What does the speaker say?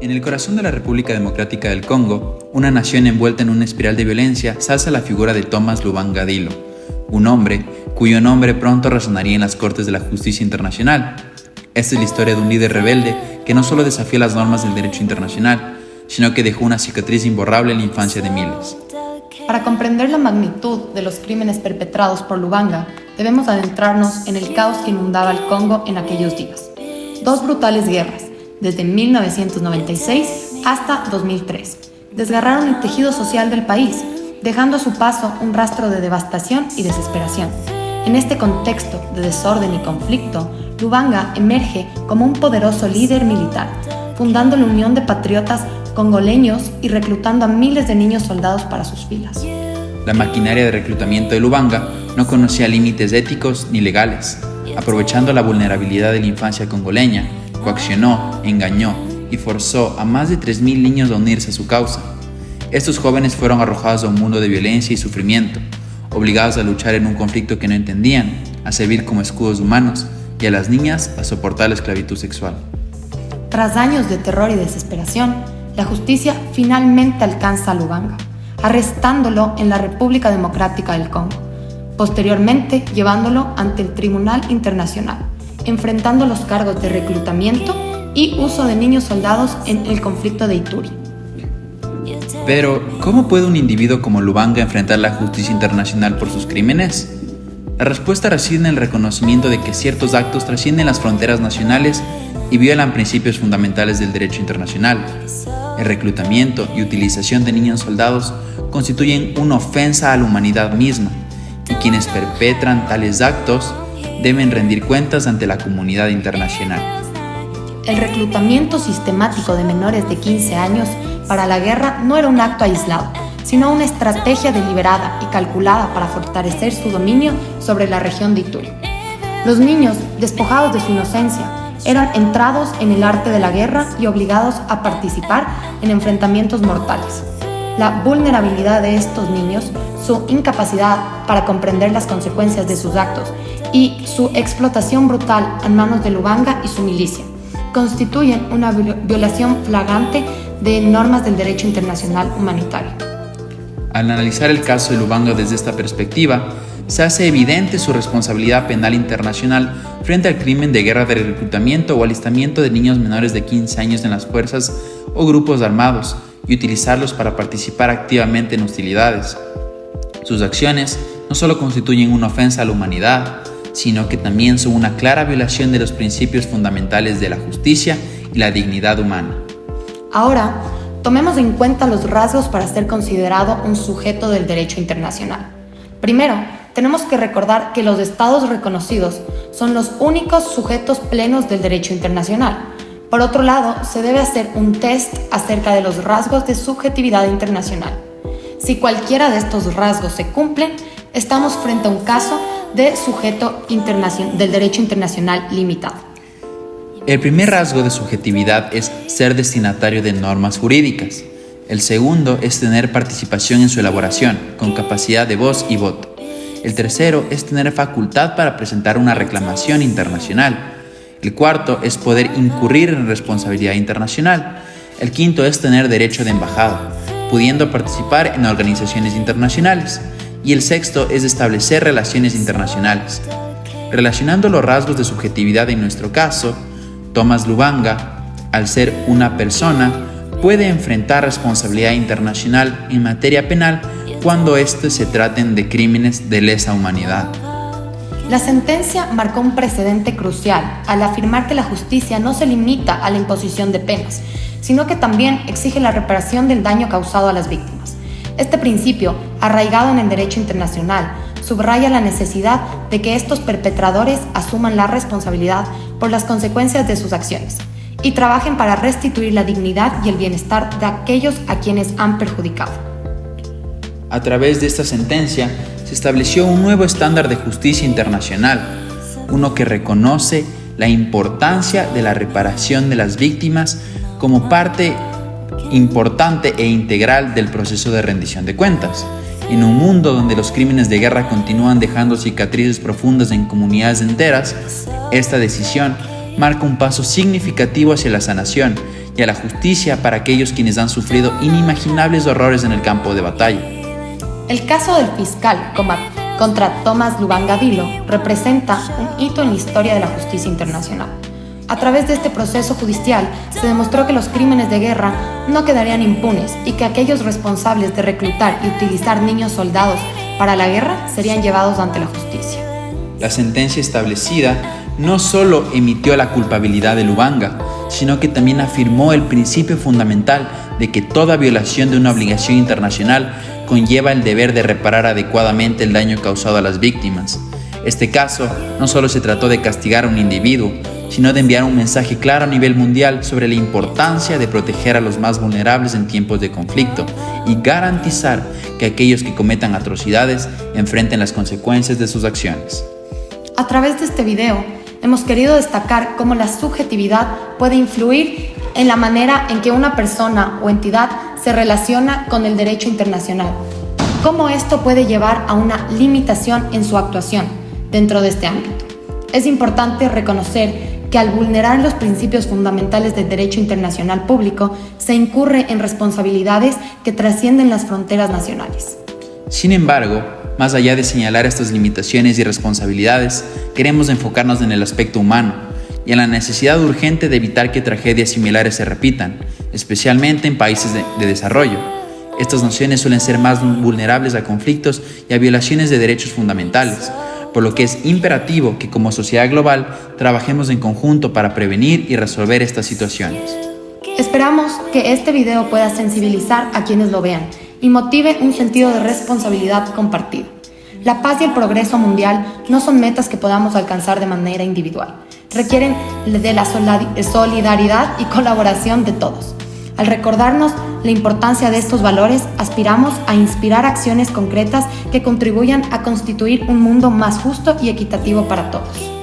En el corazón de la República Democrática del Congo, una nación envuelta en una espiral de violencia, se alza la figura de Thomas Lubanga Dilo, un hombre cuyo nombre pronto resonaría en las cortes de la justicia internacional. Esta es la historia de un líder rebelde que no solo desafió las normas del derecho internacional, sino que dejó una cicatriz imborrable en la infancia de miles. Para comprender la magnitud de los crímenes perpetrados por Lubanga, debemos adentrarnos en el caos que inundaba el Congo en aquellos días. Dos brutales guerras, desde 1996 hasta 2003, desgarraron el tejido social del país, dejando a su paso un rastro de devastación y desesperación. En este contexto de desorden y conflicto, Lubanga emerge como un poderoso líder militar, fundando la Unión de Patriotas Congoleños y reclutando a miles de niños soldados para sus filas. La maquinaria de reclutamiento de Lubanga no conocía límites éticos ni legales. Aprovechando la vulnerabilidad de la infancia congoleña, coaccionó, engañó y forzó a más de 3.000 niños a unirse a su causa. Estos jóvenes fueron arrojados a un mundo de violencia y sufrimiento, obligados a luchar en un conflicto que no entendían, a servir como escudos humanos y a las niñas a soportar la esclavitud sexual. Tras años de terror y desesperación, la justicia finalmente alcanza a Lubanga, arrestándolo en la República Democrática del Congo, posteriormente llevándolo ante el Tribunal Internacional, enfrentando los cargos de reclutamiento y uso de niños soldados en el conflicto de Ituri. Pero, ¿cómo puede un individuo como Lubanga enfrentar la justicia internacional por sus crímenes? La respuesta reside en el reconocimiento de que ciertos actos trascienden las fronteras nacionales y violan principios fundamentales del derecho internacional. El reclutamiento y utilización de niños soldados constituyen una ofensa a la humanidad misma, y quienes perpetran tales actos deben rendir cuentas ante la comunidad internacional. El reclutamiento sistemático de menores de 15 años para la guerra no era un acto aislado, sino una estrategia deliberada y calculada para fortalecer su dominio sobre la región de Ituri. Los niños, despojados de su inocencia, eran entrados en el arte de la guerra y obligados a participar en enfrentamientos mortales. La vulnerabilidad de estos niños, su incapacidad para comprender las consecuencias de sus actos y su explotación brutal en manos de Lubanga y su milicia constituyen una violación flagrante de normas del derecho internacional humanitario. Al analizar el caso de Lubanga desde esta perspectiva, se hace evidente su responsabilidad penal internacional frente al crimen de guerra de reclutamiento o alistamiento de niños menores de 15 años en las fuerzas o grupos armados y utilizarlos para participar activamente en hostilidades. Sus acciones no solo constituyen una ofensa a la humanidad, sino que también son una clara violación de los principios fundamentales de la justicia y la dignidad humana. Ahora, tomemos en cuenta los rasgos para ser considerado un sujeto del derecho internacional. Primero, tenemos que recordar que los estados reconocidos son los únicos sujetos plenos del derecho internacional. Por otro lado, se debe hacer un test acerca de los rasgos de subjetividad internacional. Si cualquiera de estos rasgos se cumplen, estamos frente a un caso de sujeto del derecho internacional limitado. El primer rasgo de subjetividad es ser destinatario de normas jurídicas. El segundo es tener participación en su elaboración, con capacidad de voz y voto. El tercero es tener facultad para presentar una reclamación internacional. El cuarto es poder incurrir en responsabilidad internacional. El quinto es tener derecho de embajada, pudiendo participar en organizaciones internacionales. Y el sexto es establecer relaciones internacionales. Relacionando los rasgos de subjetividad en nuestro caso, Thomas Lubanga, al ser una persona, puede enfrentar responsabilidad internacional en materia penal cuando estos se traten de crímenes de lesa humanidad. La sentencia marcó un precedente crucial al afirmar que la justicia no se limita a la imposición de penas, sino que también exige la reparación del daño causado a las víctimas. Este principio, arraigado en el derecho internacional, subraya la necesidad de que estos perpetradores asuman la responsabilidad por las consecuencias de sus acciones y trabajen para restituir la dignidad y el bienestar de aquellos a quienes han perjudicado. A través de esta sentencia, se estableció un nuevo estándar de justicia internacional, uno que reconoce la importancia de la reparación de las víctimas como parte importante e integral del proceso de rendición de cuentas. En un mundo donde los crímenes de guerra continúan dejando cicatrices profundas en comunidades enteras, esta decisión marca un paso significativo hacia la sanación y a la justicia para aquellos quienes han sufrido inimaginables horrores en el campo de batalla. El caso del fiscal contra Tomás Lubanga Dilo representa un hito en la historia de la justicia internacional. A través de este proceso judicial se demostró que los crímenes de guerra no quedarían impunes y que aquellos responsables de reclutar y utilizar niños soldados para la guerra serían llevados ante la justicia. La sentencia establecida no solo emitió la culpabilidad de Lubanga, sino que también afirmó el principio fundamental de que toda violación de una obligación internacional conlleva el deber de reparar adecuadamente el daño causado a las víctimas. Este caso no solo se trató de castigar a un individuo, sino de enviar un mensaje claro a nivel mundial sobre la importancia de proteger a los más vulnerables en tiempos de conflicto y garantizar que aquellos que cometan atrocidades enfrenten las consecuencias de sus acciones. A través de este video, hemos querido destacar cómo la subjetividad puede influir en la manera en que una persona o entidad se relaciona con el derecho internacional, cómo esto puede llevar a una limitación en su actuación dentro de este ámbito. Es importante reconocer que al vulnerar los principios fundamentales del derecho internacional público, se incurre en responsabilidades que trascienden las fronteras nacionales. Sin embargo, más allá de señalar estas limitaciones y responsabilidades, queremos enfocarnos en el aspecto humano y en la necesidad urgente de evitar que tragedias similares se repitan, especialmente en países de desarrollo. Estas naciones suelen ser más vulnerables a conflictos y a violaciones de derechos fundamentales, por lo que es imperativo que como sociedad global trabajemos en conjunto para prevenir y resolver estas situaciones. Esperamos que este video pueda sensibilizar a quienes lo vean y motive un sentido de responsabilidad compartido. La paz y el progreso mundial no son metas que podamos alcanzar de manera individual. Requieren de la solidaridad y colaboración de todos. Al recordarnos la importancia de estos valores, aspiramos a inspirar acciones concretas que contribuyan a constituir un mundo más justo y equitativo para todos.